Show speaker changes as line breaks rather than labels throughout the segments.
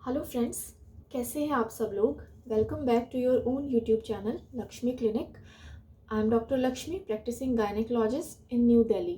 Hello friends, कैसे हैं आप सब लोग। Welcome back to your own YouTube channel Lakshmi clinic. I am doctor Lakshmi, practising gynaecologist in New Delhi.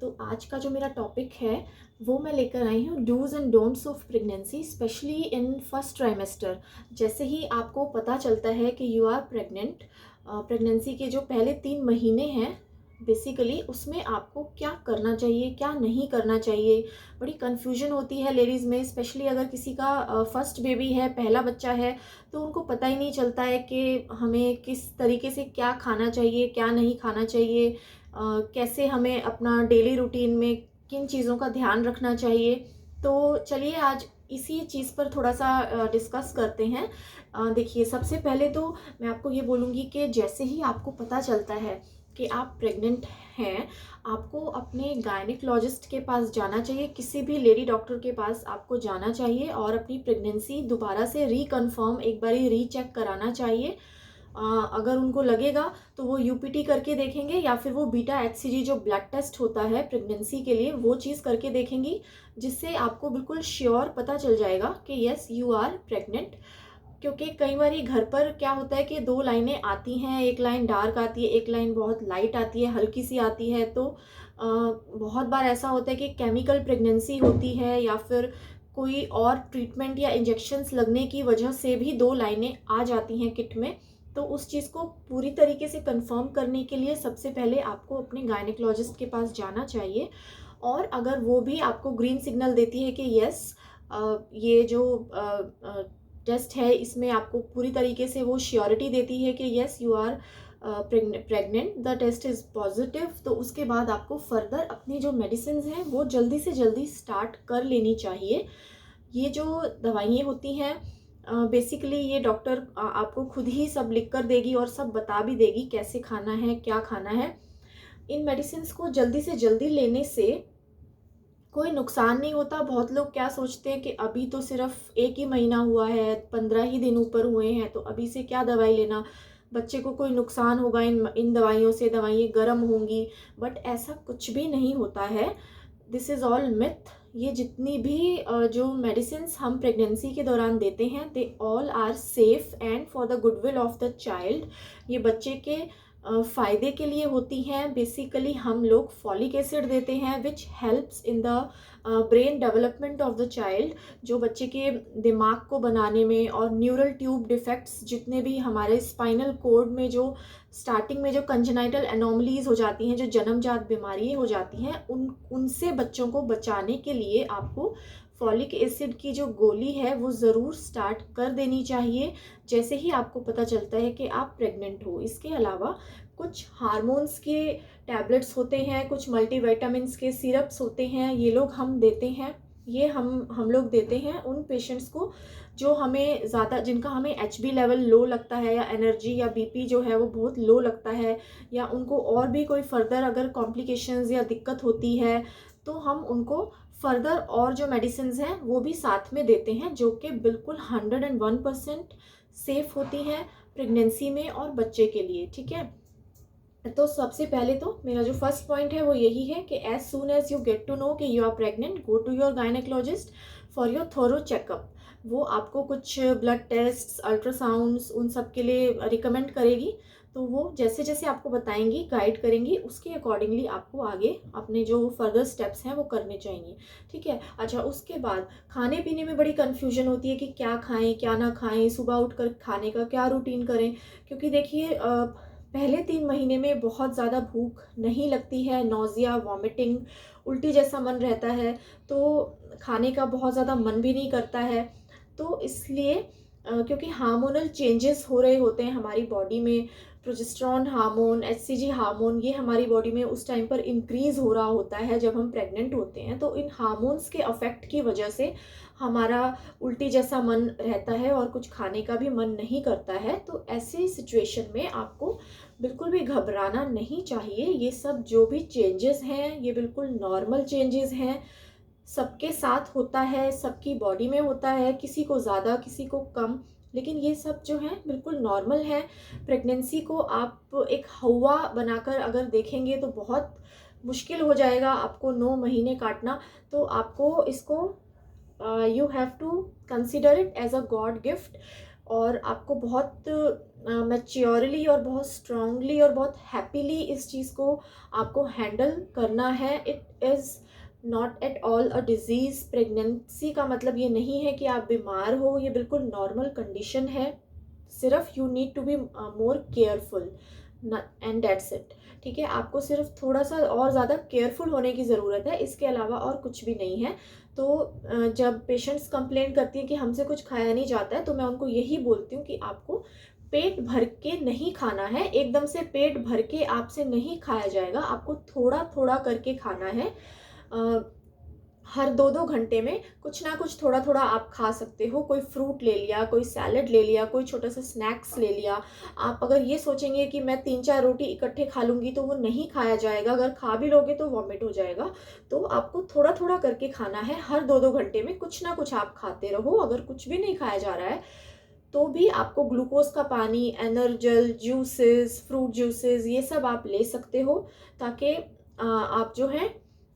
तो आज का जो मेरा टॉपिक है वो मैं लेकर आई हूँ dos and don'ts of pregnancy, especially in first trimester. जैसे ही आपको पता चलता है कि यू आर प्रेग्नेंट, प्रेगनेंसी के जो पहले 3 महीने हैं बेसिकली उसमें आपको क्या करना चाहिए, क्या नहीं करना चाहिए। बड़ी कन्फ्यूजन होती है लेडीज़ में, स्पेशली अगर किसी का फर्स्ट बेबी है, पहला बच्चा है, तो उनको पता ही नहीं चलता है कि हमें किस तरीके से क्या खाना चाहिए, क्या नहीं खाना चाहिए, कैसे हमें अपना डेली रूटीन में किन चीज़ों का ध्यान रखना चाहिए। तो चलिए आज इसी चीज़ पर थोड़ा सा डिस्कस करते हैं। देखिए, सबसे पहले तो मैं आपको ये बोलूँगी कि जैसे ही आपको पता चलता है कि आप प्रेग्नेंट हैं, आपको अपने गायनेकोलॉजिस्ट के पास जाना चाहिए, किसी भी लेडी डॉक्टर के पास आपको जाना चाहिए और अपनी प्रेगनेंसी दोबारा से रीकन्फर्म एक बारी रीचेक कराना चाहिए। अगर उनको लगेगा तो वो यूपीटी करके देखेंगे या फिर वो बीटा एचसीजी जो ब्लड टेस्ट होता है प्रेगनेंसी के लिए, वो चीज़ करके देखेंगी, जिससे आपको बिल्कुल श्योर पता चल जाएगा कि यस यू आर प्रेग्नेंट। क्योंकि कई बार घर पर क्या होता है कि 2 लाइनें आती हैं, एक लाइन डार्क आती है, एक लाइन बहुत लाइट आती है, हल्की सी आती है। तो बहुत बार ऐसा होता है कि केमिकल प्रेगनेंसी होती है या फिर कोई और ट्रीटमेंट या इंजेक्शन्स लगने की वजह से भी 2 लाइनें आ जाती हैं किट में। तो उस चीज़ को पूरी तरीके से कंफर्म करने के लिए सबसे पहले आपको अपने गायनेकोलॉजिस्ट के पास जाना चाहिए। और अगर वो भी आपको ग्रीन सिग्नल देती है कि यस, ये जो टेस्ट है इसमें आपको पूरी तरीके से वो श्योरिटी देती है कि yes you are pregnant, the test is positive, तो उसके बाद आपको फर्दर अपनी जो मेडिसिन हैं वो जल्दी से जल्दी स्टार्ट कर लेनी चाहिए। ये जो दवाइयाँ होती हैं बेसिकली ये डॉक्टर आपको खुद ही सब लिख कर देगी और सब बता भी देगी कैसे खाना है, क्या खाना है। इन मेडिसिन को जल्दी से जल्दी लेने से कोई नुकसान नहीं होता। बहुत लोग क्या सोचते हैं कि अभी तो सिर्फ 1 ही महीना हुआ है, 15 ही दिन ऊपर हुए हैं, तो अभी से क्या दवाई लेना, बच्चे को कोई नुकसान होगा इन इन दवाइयों से, दवाइयाँ गर्म होंगी। बट ऐसा कुछ भी नहीं होता है। This is all myth. ये जितनी भी जो मेडिसिन्स हम प्रेगनेंसी के दौरान देते हैं, they all are safe and for the goodwill of the child. ये बच्चे के फ़ायदे के लिए होती हैं। बेसिकली हम लोग फॉलिक एसिड देते हैं which helps in the brain development of the child, जो बच्चे के दिमाग को बनाने में, और न्यूरल ट्यूब डिफेक्ट्स जितने भी हमारे स्पाइनल कोड में जो स्टार्टिंग में जो कंजेनाइटल एनोमलीज हो जाती हैं, जो जन्मजात बीमारियाँ हो जाती हैं, उनसे बच्चों को बचाने के लिए आपको फॉलिक एसिड की जो गोली है वो ज़रूर स्टार्ट कर देनी चाहिए जैसे ही आपको पता चलता है कि आप प्रेग्नेंट हो। इसके अलावा कुछ हार्मोन्स के टैबलेट्स होते हैं, कुछ मल्टीविटामिन्स के सिरप्स होते हैं, ये लोग हम देते हैं। ये हम लोग देते हैं उन पेशेंट्स को जो हमें ज़्यादा, जिनका हमें एचबी लेवल लो लगता है, या एनर्जी या बीपी जो है वो बहुत लो लगता है, या उनको और भी कोई फर्दर अगर कॉम्प्लिकेशंस या दिक्कत होती है, तो हम उनको फर्दर और जो मेडिसिन्स हैं वो भी साथ में देते हैं, जो कि बिल्कुल 101% सेफ़ होती हैं प्रेगनेंसी में और बच्चे के लिए। ठीक है, तो सबसे पहले तो मेरा जो फर्स्ट पॉइंट है वो यही है कि as soon as you get to know कि you are pregnant, go to your gynaecologist for your thorough checkup. वो आपको कुछ ब्लड टेस्ट, अल्ट्रासाउंड्स, उन सब के लिए रिकमेंड करेगी। तो वो जैसे जैसे आपको बताएंगी, गाइड करेंगी, उसके अकॉर्डिंगली आपको आगे अपने जो फर्दर स्टेप्स हैं वो करने चाहिए। ठीक है। अच्छा, उसके बाद खाने पीने में बड़ी कन्फ्यूजन होती है कि क्या खाएं क्या ना खाएं, सुबह उठकर खाने का क्या रूटीन करें। क्योंकि देखिए, पहले 3 महीने में बहुत ज़्यादा भूख नहीं लगती है, नौजिया, वॉमिटिंग, उल्टी जैसा मन रहता है, तो खाने का बहुत ज़्यादा मन भी नहीं करता है। तो इसलिए क्योंकि हार्मोनल चेंजेस हो रहे होते हैं हमारी बॉडी में, प्रोजेस्टेरॉन हार्मोन, एचसीजी हार्मोन, ये हमारी बॉडी में उस टाइम पर इंक्रीज़ हो रहा होता है जब हम प्रेग्नेंट होते हैं। तो इन हार्मोन्स के अफेक्ट की वजह से हमारा उल्टी जैसा मन रहता है और कुछ खाने का भी मन नहीं करता है। तो ऐसी सिचुएशन में आपको बिल्कुल भी घबराना नहीं चाहिए। ये सब जो भी चेंजेस हैं ये बिल्कुल नॉर्मल चेंजेस हैं, सबके साथ होता है, सबकी बॉडी में होता है, किसी को ज़्यादा किसी को कम, लेकिन ये सब जो है बिल्कुल नॉर्मल है। प्रेगनेंसी को आप एक हवा बनाकर अगर देखेंगे तो बहुत मुश्किल हो जाएगा आपको 9 महीने काटना। तो आपको इसको you have to consider it as a god gift, और आपको बहुत मैच्योरली और बहुत स्ट्रांगली और बहुत हैप्पीली इस चीज़ को आपको हैंडल करना है। It is not at all a disease. Pregnancy का मतलब ये नहीं है कि आप बीमार हो, ये बिल्कुल नॉर्मल कंडीशन है। सिर्फ you need to be more careful and that's it. ठीक है, आपको सिर्फ थोड़ा सा और ज़्यादा केयरफुल होने की ज़रूरत है, इसके अलावा और कुछ भी नहीं है। तो जब पेशेंट्स कंप्लेन करती हैं कि हमसे कुछ खाया नहीं जाता है, तो मैं उनको यही बोलती हूँ कि आपको पेट भर के नहीं खाना है, एकदम से पेट भर के आपसे नहीं खाया जाएगा, आपको थोड़ा थोड़ा करके खाना है। हर 2-2 घंटे में कुछ ना कुछ थोड़ा थोड़ा आप खा सकते हो। कोई फ्रूट ले लिया, कोई सैलड ले लिया, कोई छोटा सा स्नैक्स ले लिया। आप अगर ये सोचेंगे कि मैं 3-4 रोटी इकट्ठे खा लूँगी तो वो नहीं खाया जाएगा, अगर खा भी लोगे तो वॉमिट हो जाएगा। तो आपको थोड़ा थोड़ा करके खाना है, हर 2-2 घंटे में कुछ ना कुछ आप खाते रहो। अगर कुछ भी नहीं खाया जा रहा है तो भी आपको ग्लूकोज का पानी, एनर्जल, जूसेस, फ्रूट जूसेस, ये सब आप ले सकते हो, ताकि आप जो है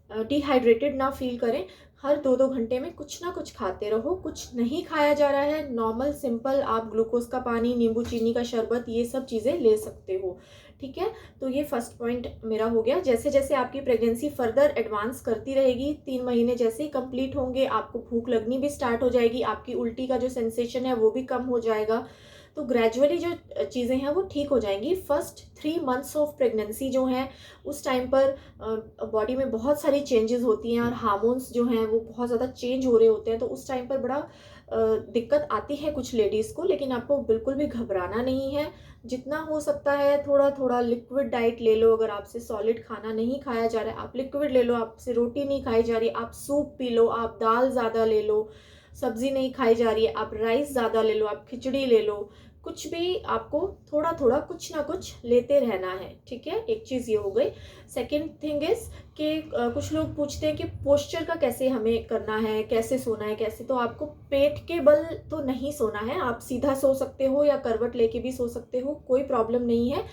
डिहाइड्रेटेड ना फील करें। हर 2-2 घंटे में कुछ ना कुछ खाते रहो। कुछ नहीं खाया जा रहा है, नॉर्मल सिंपल आप ग्लूकोज का पानी, नींबू चीनी का शरबत, ये सब चीज़ें ले सकते हो। ठीक है, तो ये फर्स्ट पॉइंट मेरा हो गया। जैसे जैसे आपकी प्रेगनेंसी फर्दर एडवांस करती रहेगी, 3 महीने जैसे ही कंप्लीट होंगे, आपको भूख लगनी भी स्टार्ट हो जाएगी, आपकी उल्टी का जो सेंसेशन है वो भी कम हो जाएगा। तो ग्रेजुअली जो चीज़ें हैं वो ठीक हो जाएंगी। फर्स्ट 3 मंथ्स ऑफ प्रेगनेंसी जो हैं, उस टाइम पर बॉडी में बहुत सारी चेंजेस होती हैं और हार्मोन्स जो हैं वो बहुत ज़्यादा चेंज हो रहे होते हैं। तो उस टाइम पर बड़ा दिक्कत आती है कुछ लेडीज़ को, लेकिन आपको बिल्कुल भी घबराना नहीं है। जितना हो सकता है थोड़ा थोड़ा लिक्विड डाइट ले लो। अगर आपसे सॉलिड खाना नहीं खाया जा रहा है, आप लिक्विड ले लो। आपसे रोटी नहीं खाई जा रही, आप सूप पी लो। आप दाल ज़्यादा ले लो। सब्जी नहीं खाई जा रही है, आप राइस ज़्यादा ले लो, आप खिचड़ी ले लो। कुछ भी आपको थोड़ा थोड़ा कुछ ना कुछ लेते रहना है। ठीक है, एक चीज़ ये हो गई। सेकेंड थिंग इज कि कुछ लोग पूछते हैं कि पोस्चर का कैसे हमें करना है, कैसे सोना है, कैसे। तो आपको पेट के बल तो नहीं सोना है, आप सीधा सो सकते हो या करवट लेके भी सो सकते हो, कोई प्रॉब्लम नहीं है।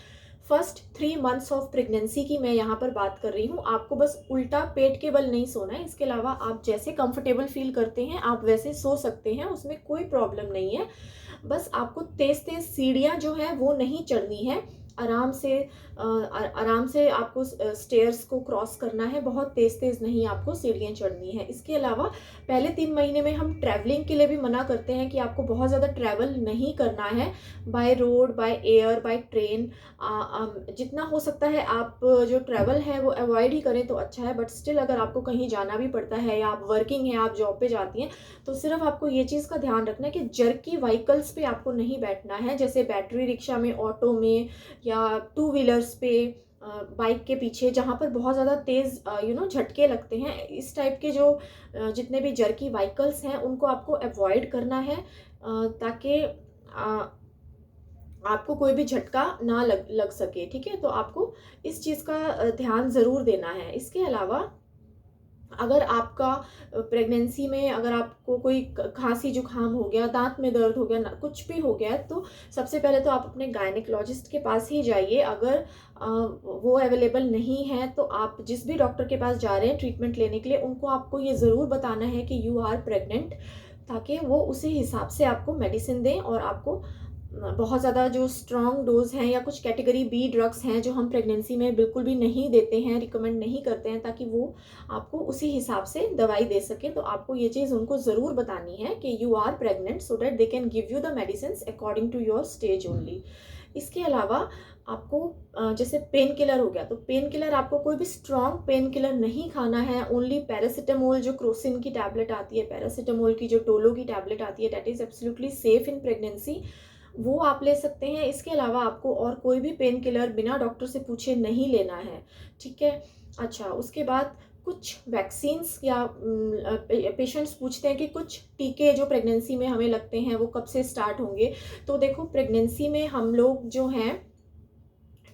फर्स्ट 3 मंथ्स ऑफ प्रेगनेंसी की मैं यहाँ पर बात कर रही हूँ। आपको बस उल्टा पेट के बल नहीं सोना है, इसके अलावा आप जैसे कंफर्टेबल फील करते हैं आप वैसे सो सकते हैं, उसमें कोई प्रॉब्लम नहीं है। बस आपको तेज तेज सीढ़ियाँ जो है वो नहीं चढ़नी है। आराम से आपको स्टेयर्स को क्रॉस करना है, बहुत तेज तेज नहीं आपको सीढ़ियाँ चढ़नी है। इसके अलावा पहले 3 महीने में हम ट्रैवलिंग के लिए भी मना करते हैं कि आपको बहुत ज़्यादा ट्रैवल नहीं करना है, by road, by air, by train. जितना हो सकता है आप जो ट्रैवल है वो अवॉइड ही करें तो अच्छा है। बट स्टिल अगर आपको कहीं जाना भी पड़ता है या आप वर्किंग हैं, आप जॉब पे जाती हैं, तो सिर्फ आपको ये चीज़ का ध्यान रखना है कि जर्की व्हीकल्स पे आपको नहीं बैठना है, जैसे बैटरी रिक्शा में, ऑटो में, या 2 व्हीलर्स पे, बाइक के पीछे, जहाँ पर बहुत ज़्यादा तेज़ झटके लगते हैं। इस टाइप के जो जितने भी जर्की व्हीकल्स हैं उनको आपको अवॉइड करना है, ताकि आपको कोई भी झटका ना लग सके। ठीक है, तो आपको इस चीज़ का ध्यान ज़रूर देना है। इसके अलावा अगर आपका प्रेगनेंसी में अगर आपको कोई खांसी जुकाम हो गया, दांत में दर्द हो गया, ना कुछ भी हो गया है, तो सबसे पहले तो आप अपने गायनेकोलॉजिस्ट के पास ही जाइए। अगर वो अवेलेबल नहीं है तो आप जिस भी डॉक्टर के पास जा रहे हैं ट्रीटमेंट लेने के लिए, उनको आपको ये ज़रूर बताना है कि यू आर प्रेग्नेंट, ताकि वो उसी हिसाब से आपको मेडिसिन दें। और आपको बहुत ज़्यादा जो स्ट्रॉन्ग डोज हैं या कुछ कैटेगरी बी ड्रग्स हैं जो हम प्रेगनेंसी में बिल्कुल भी नहीं देते हैं, रिकमेंड नहीं करते हैं, ताकि वो आपको उसी हिसाब से दवाई दे सकें। तो आपको ये चीज़ उनको ज़रूर बतानी है कि you are pregnant, so that they can give you the medicine according to your stage only. इसके अलावा आपको जैसे पेन किलर हो गया, तो पेन किलर आपको कोई भी स्ट्रॉन्ग पेन किलर नहीं खाना है। ओनली पैरासीटामोल, जो क्रोसिन की टैबलेट आती है, पैरासीटामोल की जो डोलो की टैबलेट आती है, that is absolutely safe in pregnancy, वो आप ले सकते हैं। इसके अलावा आपको और कोई भी पेन किलर बिना डॉक्टर से पूछे नहीं लेना है। ठीक है, अच्छा, उसके बाद कुछ वैक्सीन्स या पेशेंट्स पूछते हैं कि कुछ टीके जो प्रेगनेंसी में हमें लगते हैं वो कब से स्टार्ट होंगे। तो देखो, प्रेगनेंसी में हम लोग जो हैं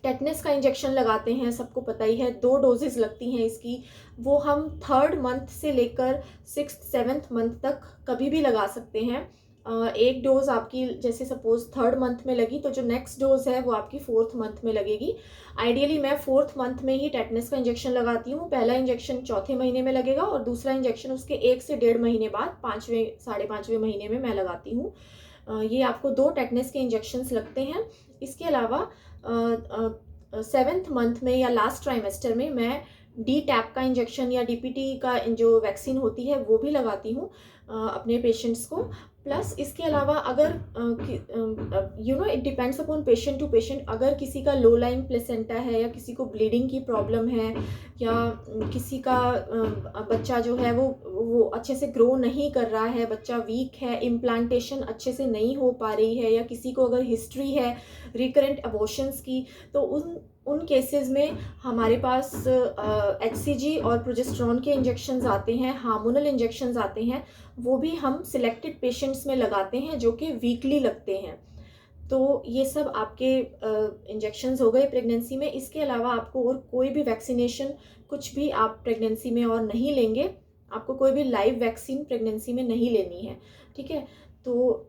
टेटनस का इंजेक्शन लगाते हैं, सबको पता ही है, 2 डोजेस लगती हैं इसकी। वो हम 3rd मंथ से लेकर 6th 7th मंथ तक कभी भी लगा सकते हैं। एक डोज आपकी जैसे सपोज 3rd मंथ में लगी, तो जो नेक्स्ट डोज है वो आपकी 4th मंथ में लगेगी। आइडियली मैं 4th मंथ में ही टेटनस का इंजेक्शन लगाती हूँ। पहला इंजेक्शन 4थे महीने में लगेगा और दूसरा इंजेक्शन उसके 1 से 1.5 महीने बाद 5वें 5.5वें महीने में मैं लगाती हूँ। ये आपको 2 टेटनस के इंजेक्शंस लगते हैं। इसके अलावा 7th मंथ में या लास्ट ट्राइमेस्टर में मैं डी टैप का इंजेक्शन या डीपीटी का जो वैक्सीन होती है वो भी लगाती हूँ अपने पेशेंट्स को। प्लस इसके अलावा अगर it depends upon patient to patient, अगर किसी का लो लाइंग प्लेसेंटा है या किसी को ब्लीडिंग की प्रॉब्लम है या किसी का बच्चा जो है वो अच्छे से ग्रो नहीं कर रहा है, बच्चा वीक है, इम्प्लांटेशन अच्छे से नहीं हो पा रही है, या किसी को अगर हिस्ट्री है रिकरेंट अबॉर्शंस की, तो उन केसेस में हमारे पास HCG और प्रोजेस्टेरॉन के इंजेक्शंस आते हैं, हार्मोनल इंजेक्शंस आते हैं, वो भी हम सिलेक्टेड पेशेंट्स में लगाते हैं जो कि वीकली लगते हैं। तो ये सब आपके इंजेक्शंस हो गए प्रेगनेंसी में। इसके अलावा आपको और कोई भी वैक्सीनेशन कुछ भी आप प्रेगनेंसी में और नहीं लेंगे। आपको कोई भी लाइव वैक्सीन प्रेगनेंसी में नहीं लेनी है, ठीक है। तो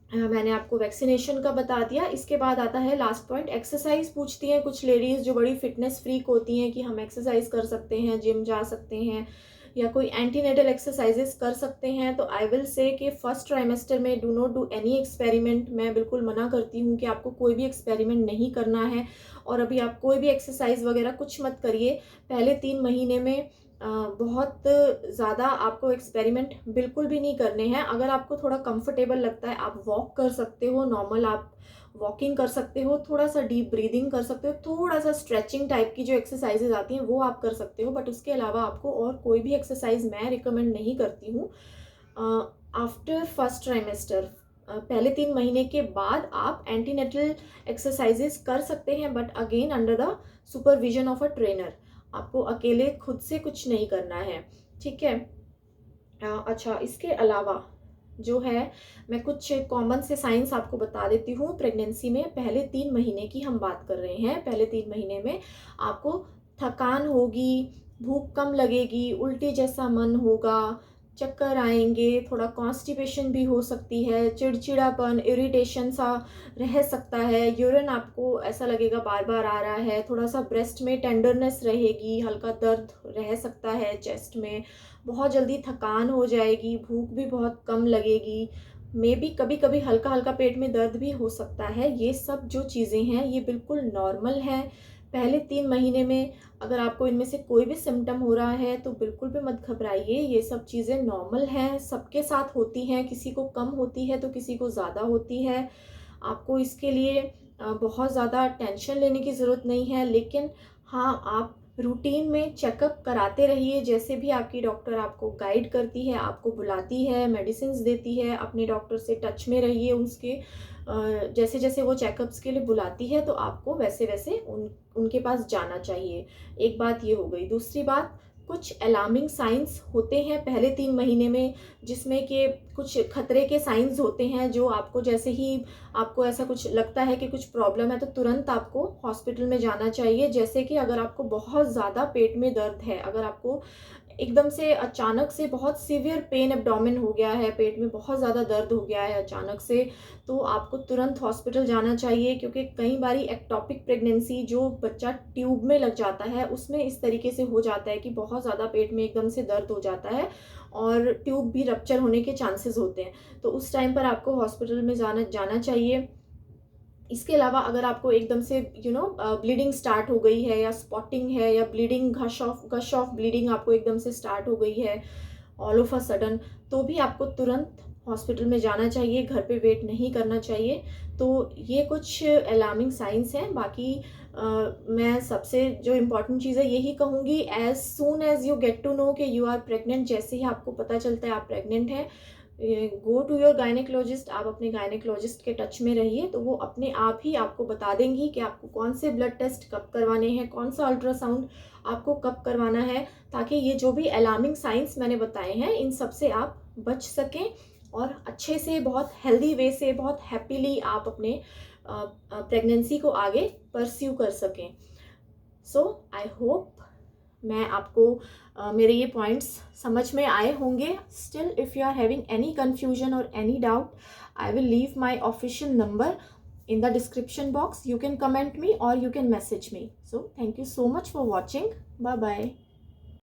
मैंने आपको वैक्सीनेशन का बता दिया। इसके बाद आता है लास्ट पॉइंट, एक्सरसाइज पूछती हैं कुछ लेडीज़ जो बड़ी फिटनेस फ्रीक होती हैं कि हम एक्सरसाइज कर सकते हैं, जिम जा सकते हैं या कोई एंटीनेटल एक्सरसाइजेस कर सकते हैं। तो आई विल से कि फर्स्ट ट्राइमेस्टर में do not do any experiment. मैं बिल्कुल मना करती हूँ कि आपको कोई भी एक्सपेरिमेंट नहीं करना है और अभी आप कोई भी एक्सरसाइज वगैरह कुछ मत करिए। पहले 3 महीने में बहुत ज़्यादा आपको एक्सपेरिमेंट बिल्कुल भी नहीं करने हैं। अगर आपको थोड़ा कंफर्टेबल लगता है, आप वॉक कर सकते हो, नॉर्मल आप वॉकिंग कर सकते हो, थोड़ा सा डीप ब्रीदिंग कर सकते हो, थोड़ा सा स्ट्रेचिंग टाइप की जो एक्सरसाइजेज आती हैं वो आप कर सकते हो, बट उसके अलावा आपको और कोई भी एक्सरसाइज मैं रिकमेंड नहीं करती हूँ। आफ्टर फर्स्ट ट्राइमेस्टर, पहले 3 महीने के बाद आप एंटीनेटल एक्सरसाइजेज कर सकते हैं, but again under the supervision of a trainer. आपको अकेले खुद से कुछ नहीं करना है, ठीक है। अच्छा, इसके अलावा जो है मैं कुछ कॉमन से साइंस आपको बता देती हूँ। प्रेगनेंसी में पहले 3 महीने की हम बात कर रहे हैं। पहले 3 महीने में आपको थकान होगी, भूख कम लगेगी, उल्टी जैसा मन होगा, चक्कर आएंगे, थोड़ा कॉन्स्टिपेशन भी हो सकती है, चिड़चिड़ापन, इरिटेशन सा रह सकता है, यूरिन आपको ऐसा लगेगा बार बार आ रहा है, थोड़ा सा ब्रेस्ट में टेंडरनेस रहेगी, हल्का दर्द रह सकता है चेस्ट में, बहुत जल्दी थकान हो जाएगी, भूख भी बहुत कम लगेगी, मे बी कभी कभी हल्का हल्का पेट में दर्द भी हो सकता है। ये सब जो चीज़ें हैं ये बिल्कुल नॉर्मल है। पहले 3 महीने में अगर आपको इनमें से कोई भी सिम्टम हो रहा है तो बिल्कुल भी मत घबराइए। ये सब चीज़ें नॉर्मल हैं, सबके साथ होती हैं, किसी को कम होती है तो किसी को ज़्यादा होती है। आपको इसके लिए बहुत ज़्यादा टेंशन लेने की ज़रूरत नहीं है, लेकिन हाँ, आप रूटीन में चेकअप कराते रहिए। जैसे भी आपकी डॉक्टर आपको गाइड करती है, आपको बुलाती है, मेडिसिन देती है, अपने डॉक्टर से टच में रहिए। उसके जैसे जैसे वो चेकअप्स के लिए बुलाती है तो आपको वैसे वैसे उनके पास जाना चाहिए। एक बात ये हो गई। दूसरी बात, कुछ अलार्मिंग साइंस होते हैं पहले 3 महीने में, जिसमें कि कुछ खतरे के साइंस होते हैं जो आपको जैसे ही आपको ऐसा कुछ लगता है कि कुछ प्रॉब्लम है तो तुरंत आपको हॉस्पिटल में जाना चाहिए। जैसे कि अगर आपको बहुत ज़्यादा पेट में दर्द है, अगर आपको एकदम से अचानक से बहुत सीवियर पेन एब्डोमेन हो गया है, पेट में बहुत ज़्यादा दर्द हो गया है अचानक से, तो आपको तुरंत हॉस्पिटल जाना चाहिए। क्योंकि कई बारी एक्टोपिक प्रेगनेंसी जो बच्चा ट्यूब में लग जाता है उसमें इस तरीके से हो जाता है कि बहुत ज़्यादा पेट में एकदम से दर्द हो जाता है और ट्यूब भी रप्चर होने के चांसेस होते हैं। तो उस टाइम पर आपको हॉस्पिटल में जाना चाहिए। इसके अलावा अगर आपको एकदम से ब्लीडिंग स्टार्ट हो गई है या स्पॉटिंग है या ब्लीडिंग गश ऑफ ब्लीडिंग आपको एकदम से स्टार्ट हो गई है ऑल ऑफ अ सडन, तो भी आपको तुरंत हॉस्पिटल में जाना चाहिए, घर पे वेट नहीं करना चाहिए। तो ये कुछ अलार्मिंग साइंस हैं। बाकी मैं सबसे जो इम्पोर्टेंट चीज़ है यही कहूँगी, as soon as you get to know कि यू आर प्रेग्नेंट, जैसे ही आपको पता चलता है आप प्रेग्नेंट हैं, गो टू योर गायनेकोलॉजिस्ट। आप अपने गायनेकोलॉजिस्ट के टच में रहिए, तो वो अपने आप ही आपको बता देंगी कि आपको कौन से ब्लड टेस्ट कब करवाने हैं, कौन सा अल्ट्रासाउंड आपको कब करवाना है, ताकि ये जो भी अलार्मिंग साइंस मैंने बताए हैं इन सब से आप बच सकें और अच्छे से, बहुत हेल्दी वे से, बहुत हैप्पीली आप अपने प्रेगनेंसी को आगे परस्यू कर सकें। सो आई होप मैं आपको मेरे ये पॉइंट्स समझ में आए होंगे. Still if you are having any confusion और any doubt, I will leave my official number in the description box. You can comment me or you can message me. So thank you so much for watching. Bye bye.